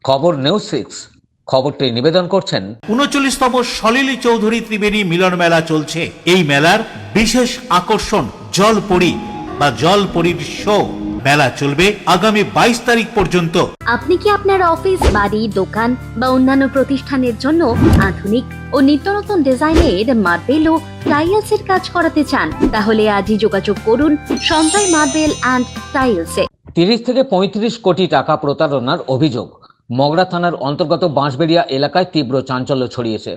খবর নিউজ 6 খবরটি নিবেদন করছেন ৩৯তম সলিল চৌধুরী ত্রিবেণী মিলন মেলা চলছে। এই মেলার বিশেষ আকর্ষণ জলপরী বা জলপরীর শো। মেলা চলবে আগামী ২২ তারিখ পর্যন্ত। আপনি কি আপনার অফিস, বাড়ি, দোকান বা অন্যান্য প্রতিষ্ঠানের জন্য আধুনিক ও নিত্যনতুন ডিজাইনের মার্বেল ও টাইলস এর কাজ করাতে চান? তাহলে আজই যোগাযোগ করুন সঞ্জয় মার্বেল অ্যান্ড টাইলসে। ৩০ থেকে ৩৫ কোটি টাকা প্রতারণার অভিযোগ। মগরা থানার অন্তর্গত বাঁশবেড়িয়া এলাকায় তীব্র চাঞ্চল্য ছড়িয়েছে।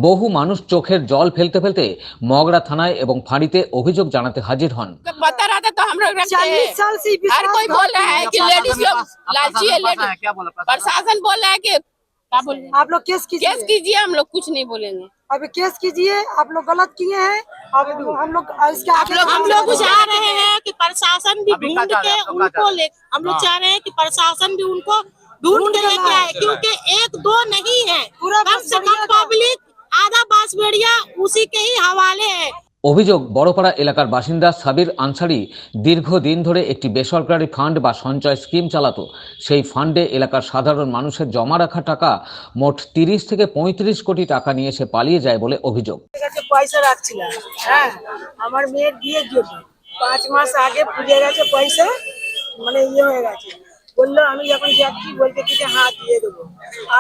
বহু মানুষ চোখের জল ফেলতে ফেলতে মগরা থানায় এবং ফাঁড়িতে অভিযোগ জানাতে হাজির হন। बता रहा था तो हम लोग रखते हैं। हर कोई बोल रहा है कि लेडीज लोग लालची है। प्रशासन बोल रहा है कि क्या बोल रहे हैं? आप लोग केस कीजिए, हम लोग कुछ नहीं बोलेंगे। अभी केस कीजिए, आप लोग गलत किए हैं। अब हम लोग इसके आगे हम लोग चाह रहे हैं कि प्रशासन भी ढूंढ के उनको ले, हम लोग चाह रहे हैं कि प्रशासन भी उनको ढूंढ के लेके आए, क्योंकि एक दो नहीं है, कम से कम पब्लिक आधा बांसबेड़िया उसी के ही हवाले है। অভিযোগ, বড়পাড়া এলাকার বাসিন্দা সাবির আনসারি দীর্ঘদিন ধরে একটি বেসরকারি ফান্ড বা সঞ্চয় স্কিম চালাতো। সেই ফান্ডে এলাকার সাধারণ মানুষের জমা রাখা টাকা মোট ৩০ থেকে ৩৫ কোটি টাকা নিয়ে সে পালিয়ে যায় বলে অভিযোগ। পয়সা রাখছিলাম, হ্যাঁ, আমার মেয়ের বিয়ের জন্য 5 মাস আগে পুজে গেছে পয়সা, মানে ইয়ে হয়ে গেছে। বললো আমি যখন যাচ্ছি বলতে কি যে হ্যাঁ দিয়ে দেবো।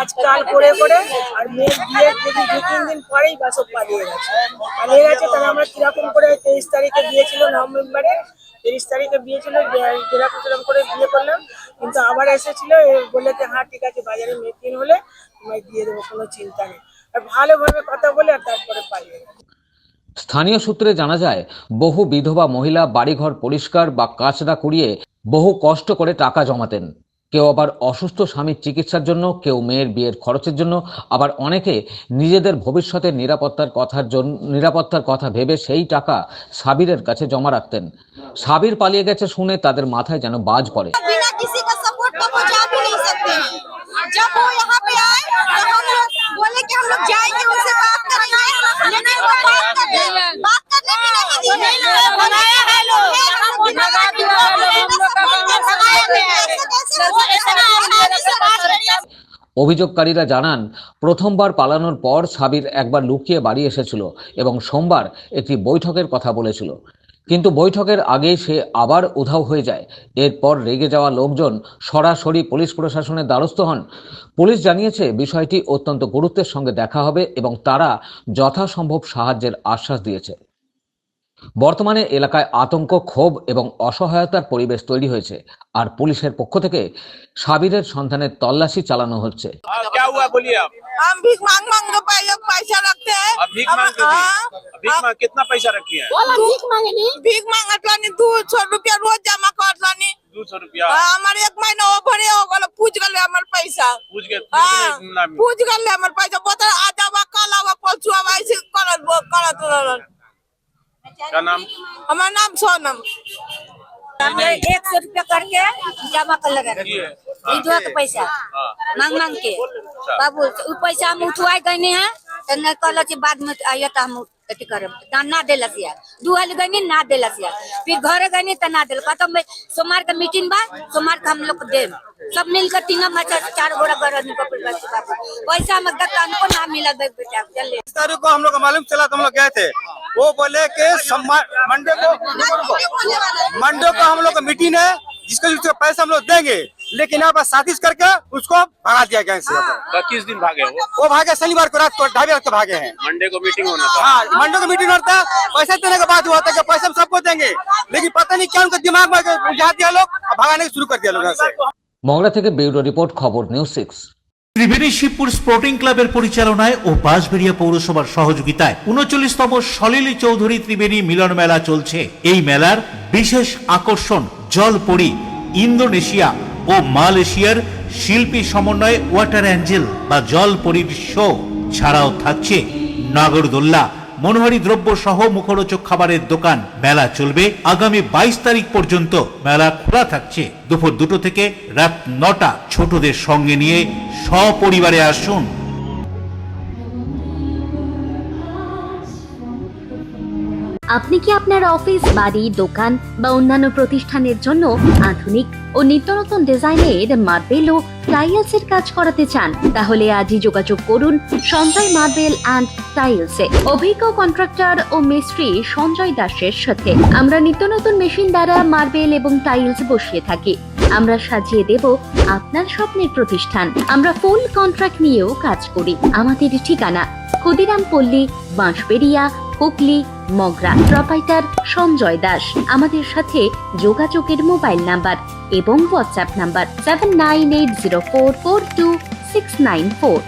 আজকাল করে করে আর মেয়ের বিয়ের যদি 2-3 দিন পরেই বা সব পালিয়ে গেছে। তাহলে আমরা কিরকম করে 23 তারিখে দিয়েছিল নভেম্বরে, 30 তারিখে বিয়ে ছিল, যেরকম করে বিয়ে করলাম, কিন্তু আবার এসেছিল বলে যে হ্যাঁ ঠিক আছে বাজারে মিটিং হলে তোমায় দিয়ে দেবো, কোনো চিন্তা নেই। আর ভালোভাবে কথা বলে আর তারপরে পালিয়ে গেছে। স্থানীয় সূত্রে জানা যায়, বহু বিধবা মহিলা বাড়িঘর পরিষ্কার বা কাচরা কুড়িয়ে বহু কষ্ট করে টাকা জমাতেন। কেউ আবার অসুস্থ স্বামীর চিকিৎসার জন্য, কেউ মেয়ের বিয়ের খরচের জন্য, আবার অনেকে নিজেদের ভবিষ্যতের নিরাপত্তার কথা ভেবে সেই টাকা সাবিরের কাছে জমা রাখতেন। সাবির পালিয়ে গেছে শুনে তাদের মাথায় যেন বাজ পড়ে। बिना किसी का सपोर्ट का वो जा भी नहीं सकते हैं। जब वो यहाँ पे आए तो हम लोग बोले कि हम लोग जाएंगे उनसे बात करेंगे, लेकिन वो बात करने भी नहीं दिए। भगाया है लोग, অভিযোগকারীরা জানান, প্রথমবার পালানোর পর সাবির একবার লুকিয়ে বাড়ি এসেছিল এবং সোমবার একটি বৈঠকের কথা বলেছিল, কিন্তু বৈঠকের আগেই সে আবার উধাও হয়ে যায়। এরপর রেগে যাওয়া লোকজন সরাসরি পুলিশ প্রশাসনের দ্বারস্থ হন। পুলিশ জানিয়েছে বিষয়টি অত্যন্ত গুরুত্বের সঙ্গে দেখা হবে এবং তারা যথাসম্ভব সাহায্যের আশ্বাস দিয়েছে। বর্তমানে এলাকায় আতঙ্ক, ক্ষোভ এবং অসহায়তার পরিবেশ তৈরি হয়েছে, আর পুলিশের পক্ষ থেকে সাবিরের সন্ধানের তল্লাশি চালানো হচ্ছে। क्या हुआ बोलिए आप? हम भीख मांग मांग के पैसा रखते हैं। अब भीख मांगते थे? भीख मांग कितना पैसा रखी है? भीख मांगत लानी 200 रुपया रोज जमा कर लानी। 200 रुपया हमारे 1 महीना ओभरे हो गल, पूछ गले हमर पैसा, पूछ के पूछ गले हमर पैसा बता आज आवा कल आवा परसों आवा ऐसे करत रहलन। क्या नाम? हमारा नाम सोनम। हमने 100 रुपया करके जमा कर लगा ये विधवा का पैसा मांग मांग के बाबू उ पैसा हम उठवाई गए हैं तो न कहल बाद में आइए तो हम अथी करब ना देलस यार 2 हाल गए ना देलस यार, फिर घर गए तो ना देल कहता मैं सोमवार का मीटिंग बा, सोमवार का हम लोग देव सब मिलकर 3 मचा 4 गोड़ा घर पैसा हम हमको ना मिला बेटा। तारीख को हम लोग को मालूम चला तो हम लोग गए थे, वो बोले कि मंडे को हम लोग का मीटिंग है जिसका पैसा हम लोग देंगे, लेकिन यहाँ पर साजिश करके उसको भगा दिया गया है। किस दिन भागे वो भागे शनिवार को रात को 2:30 बजे भागे हैं। मंडे को मीटिंग होना था। हाँ, मंडे को मीटिंग होता है, पैसा देने के बाद हुआ था कि पैसा हम सबको देंगे, लेकिन पता नहीं क्या उनके दिमाग में बुझा दिया लोग और भगाने शुरू कर दिया लोग ऐसे। মগরা থেকে ব্যুরো রিপোর্ট, খবর নিউজ 6। ত্রিবেণী শিবপুর স্পোর্টিং ক্লাবের পরিচালনায় ও বাঁশবেড়িয়া পৌরসভার সহযোগিতায় ৩৯তম সলিল চৌধুরী ত্রিবেণী মিলন মেলা চলছে। এই মেলার বিশেষ আকর্ষণ জলপরী, ইন্দোনেশিয়া ও মালয়েশিয়ার শিল্পী সমন্বয়ে ওয়াটার অ্যাঞ্জেল বা জলপরীর শো ছাড়াও থাকছে নাগরদোল্লা, মনোহারী দ্রব্য সহ মুখরোচক খাবারের দোকান। মেলা চলবে আগামী ২২ তারিখ পর্যন্ত। মেলা খোলা থাকছে দুপুর 2টো থেকে রাত 9টা। ছোটদের সঙ্গে নিয়ে সপরিবারে আসুন। আপনি কি আপনার অফিস, বাড়ি, দোকান বা অন্যান্য প্রতিষ্ঠানের জন্য আধুনিক ও নিত্য নতুন ডিজাইনের মার্বেল ও টাইলসের কাজ করাতে চান? তাহলে আজই যোগাযোগ করুন সঞ্জয় মার্বেল অ্যান্ড টাইলসে। অভিজ্ঞ কন্ট্রাক্টর ও মিস্ত্রি সঞ্জয় দাসের সাথে আমরা নিত্য নতুন মেশিন দ্বারা মার্বেল এবং টাইলস বসিয়ে থাকি। আমরা সাজিয়ে দেব আপনার স্বপ্নের প্রতিষ্ঠান। আমরা ফুল কন্ট্রাক্ট নিয়েও কাজ করি। আমাদের ঠিকানা ক্ষুদিরাম পল্লী, বাঁশবেড়িয়া, হুগলি, মগরা। প্রোপাইটার সঞ্জয় দাস। আমাদের সাথে যোগাযোগের মোবাইল নাম্বার এবং হোয়াটসঅ্যাপ নাম্বার 7980442694।